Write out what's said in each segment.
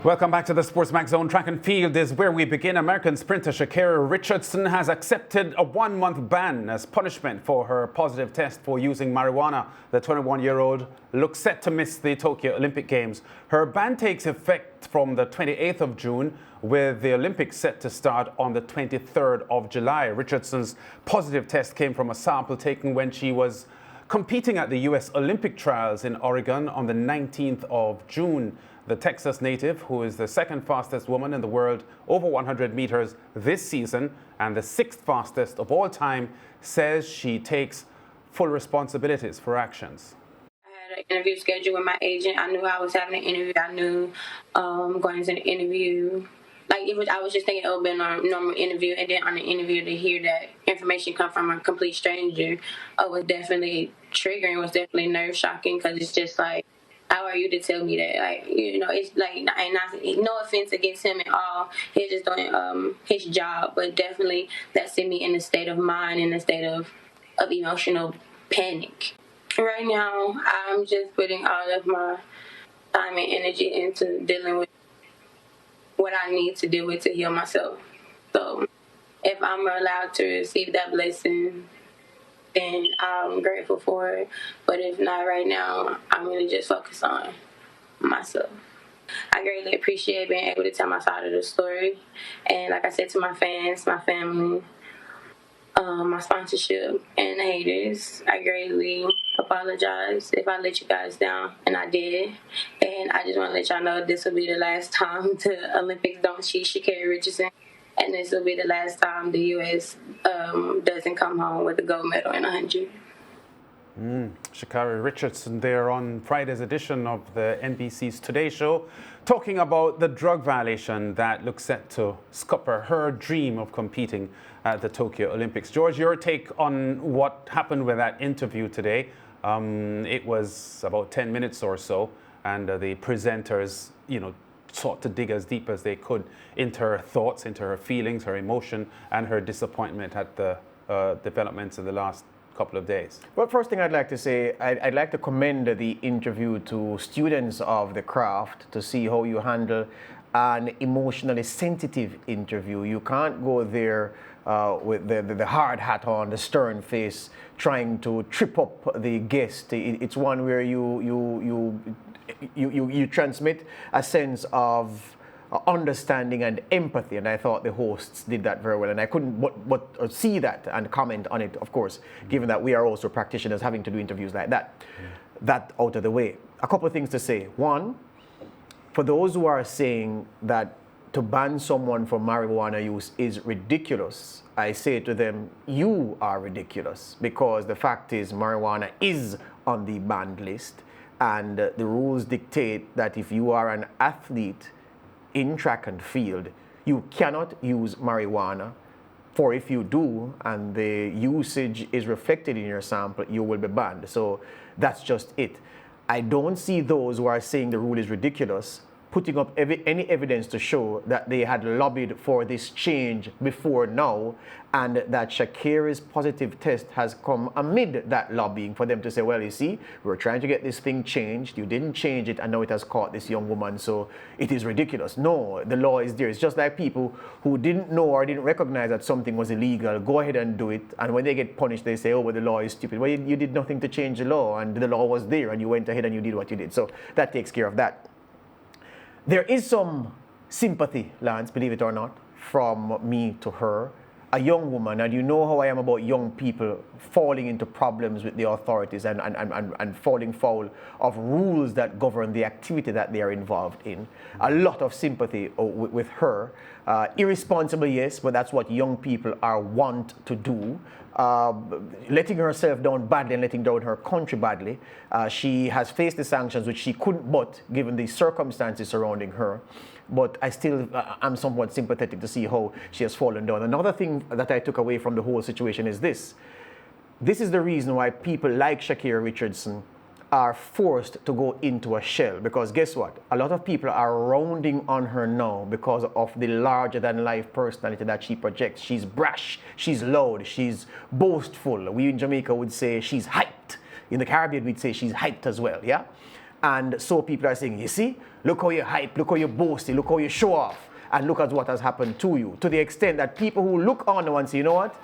Welcome back to the SportsMax Zone. Track and field is where we begin. American sprinter Sha'Carri Richardson has accepted a 1-month ban as punishment for her positive test for using marijuana. The 21-year-old looks set to miss the Tokyo Olympic Games. Her ban takes effect from the 28th of June, with the Olympics set to start on the 23rd of July. Richardson's positive test came from a sample taken when she was competing at the U.S. Olympic trials in Oregon on the 19th of June. The Texas native, who is the second fastest woman in the world over 100 meters this season and the sixth fastest of all time, says she takes full responsibilities for actions. I had an interview scheduled with my agent. I knew I was having an interview. I knew going into the interview, I was just thinking it would be a normal interview, and then on the interview to hear that information come from a complete stranger was definitely triggering, was definitely nerve shocking, because it's just like, how are you to tell me that? It's like, and no offense against him at all. He's just doing his job, but definitely that sent me in a state of mind, in a state of emotional panic. Right now, I'm just putting all of my time and energy into dealing with what I need to deal with to heal myself. So if I'm allowed to receive that blessing, then I'm grateful for it. But if not right now, I'm going to just focus on myself. I greatly appreciate being able to tell my side of the story. And like I said to my fans, my family, my sponsorship, and the haters, I greatly apologize if I let you guys down, and I did. And I just want to let y'all know this will be the last time the Olympics don't see Sha'Carri Richardson. And this will be the last time the U.S. Doesn't come home with a gold medal in 100. Sha'Carri Richardson there on Friday's edition of the NBC's Today Show, talking about the drug violation that looks set to scupper her dream of competing at the Tokyo Olympics. George, your take on what happened with that interview today? It was about 10 minutes or so, and the presenters, sought to dig as deep as they could into her thoughts, into her feelings, her emotion, and her disappointment at the developments in the last couple of days. Well, first thing I'd like to say, I'd like to commend the interview to students of the craft to see how you handle an emotionally sensitive interview. You can't go there with the hard hat on, the stern face, trying to trip up the guest. It's one where you transmit a sense of understanding and empathy, and I thought the hosts did that very well, and I couldn't but see that and comment on it, of course, given that we are also practitioners having to do interviews like that. That out of the way. A couple of things to say. One, for those who are saying that to ban someone from marijuana use is ridiculous, I say to them, you are ridiculous, because the fact is marijuana is on the banned list. And the rules dictate that if you are an athlete in track and field, you cannot use marijuana, for if you do and the usage is reflected in your sample, you will be banned. So that's just it. I don't see those who are saying the rule is ridiculous putting up any evidence to show that they had lobbied for this change before now, and that Sha'Carri's positive test has come amid that lobbying for them to say, well, you see, we're trying to get this thing changed, you didn't change it, and now it has caught this young woman, so it is ridiculous. No, the law is there. It's just like people who didn't know or didn't recognize that something was illegal, go ahead and do it, and when they get punished, they say, oh, well, the law is stupid. Well, you did nothing to change the law, and the law was there, and you went ahead and you did what you did. So that takes care of that. There is some sympathy, Lance, believe it or not, from me to her, a young woman, and you know how I am about young people falling into problems with the authorities and falling foul of rules that govern the activity that they are involved in. A lot of sympathy with her. Irresponsible, yes, but that's what young people are wont to do. Letting herself down badly and letting down her country badly. She has faced the sanctions, which she couldn't but, given the circumstances surrounding her. But I still am somewhat sympathetic to see how she has fallen down. Another thing that I took away from the whole situation is this. This is the reason why people like Sha'Carri Richardson are forced to go into a shell, because guess what? A lot of people are rounding on her now because of the larger-than-life personality that she projects. She's brash, she's loud, she's boastful. We in Jamaica would say she's hyped. In the Caribbean, we'd say she's hyped as well, yeah? And so people are saying, you see, look how you hype, look how you boasty, look how you show off, and look at what has happened to you. To the extent that people who look on and say, you know what?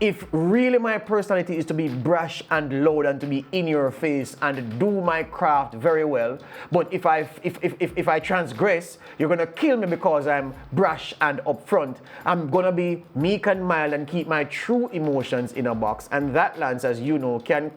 If really my personality is to be brash and loud and to be in your face and do my craft very well, but if I transgress, you're gonna kill me because I'm brash and upfront. I'm gonna be meek and mild and keep my true emotions in a box, and that, Lance, as you know, can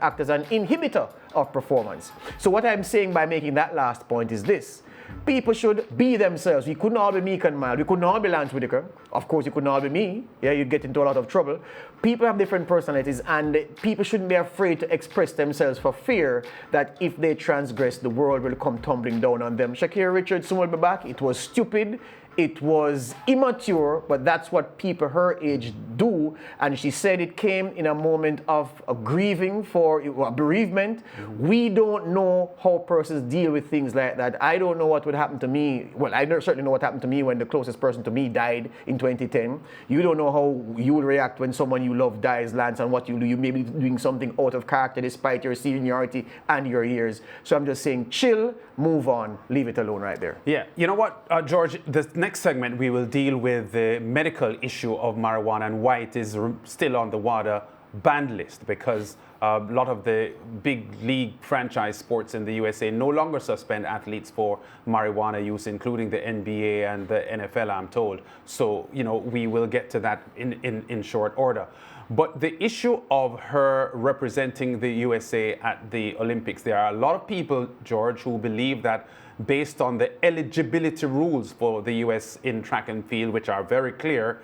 act as an inhibitor of performance. So what I'm saying by making that last point is this. People should be themselves. We couldn't all be meek and mild. We couldn't all be Lance Whitaker. Of course, you couldn't all be me. Yeah, you'd get into a lot of trouble. People have different personalities, and people shouldn't be afraid to express themselves for fear that if they transgress, the world will come tumbling down on them. Sha'Carri Richardson will be back. It was stupid. It was immature, but that's what people her age do. And she said it came in a moment of a grieving for a bereavement. We don't know how persons deal with things like that. I don't know what would happen to me. Well, I certainly know what happened to me when the closest person to me died in 2010. You don't know how you will react when someone you love dies, Lance, and what you do. You may be doing something out of character despite your seniority and your years. So I'm just saying, chill, move on, leave it alone right there. Yeah, you know what, George, this next segment we will deal with the medical issue of marijuana and why it is still on the WADA banned list, because a lot of the big league franchise sports in the USA no longer suspend athletes for marijuana use, including the NBA and the NFL, I'm told. So, you know, we will get to that in short order. But the issue of her representing the USA at the Olympics, there are a lot of people, George, who believe that based on the eligibility rules for the US in track and field, which are very clear,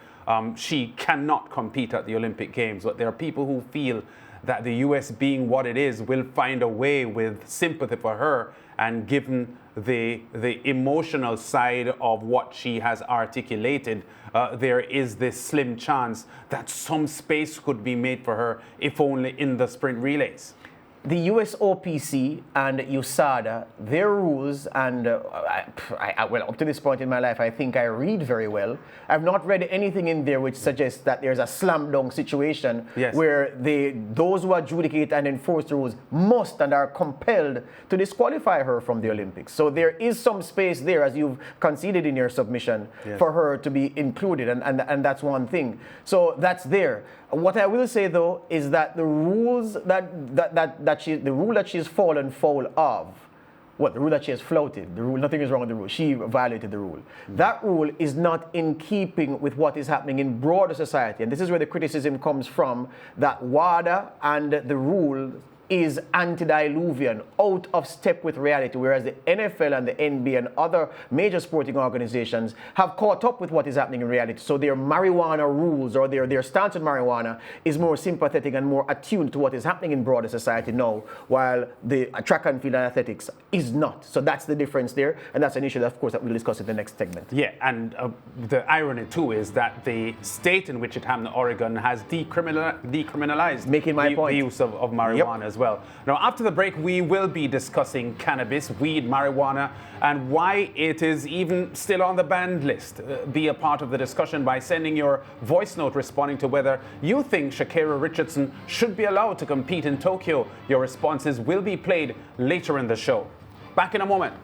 she cannot compete at the Olympic Games. But there are people who feel that the US, being what it is, will find a way with sympathy for her, and given the emotional side of what she has articulated, there is this slim chance that some space could be made for her, if only in the sprint relays. The USOPC and USADA, their rules, and well, up to this point in my life, I think I read very well. I've not read anything in there which suggests that there's a slam dunk situation where those who adjudicate and enforce the rules must and are compelled to disqualify her from the Olympics. So there is some space there, as you've conceded in your submission, for her to be included, and that's one thing. So that's there. What I will say, though, is that the rules the rule that she's fallen foul of, the rule that she has flouted, the rule, nothing is wrong with the rule, she violated the rule. That rule is not in keeping with what is happening in broader society. And this is where the criticism comes from, that WADA and the rule is antediluvian, out of step with reality, whereas the NFL and the NBA and other major sporting organizations have caught up with what is happening in reality. So their marijuana rules, or their stance on marijuana, is more sympathetic and more attuned to what is happening in broader society now, while the track and field and athletics is not. So that's the difference there, and that's an issue that, of course, that we'll discuss in the next segment. Yeah, and the irony too is that the state in which it happened, Oregon, has decriminalized the use of marijuana as well. Now, after the break, we will be discussing cannabis, weed, marijuana, and why it is even still on the banned list. Be a part of the discussion by sending your voice note responding to whether you think Sha'Carri Richardson should be allowed to compete in Tokyo. Your responses will be played later in the show. Back in a moment.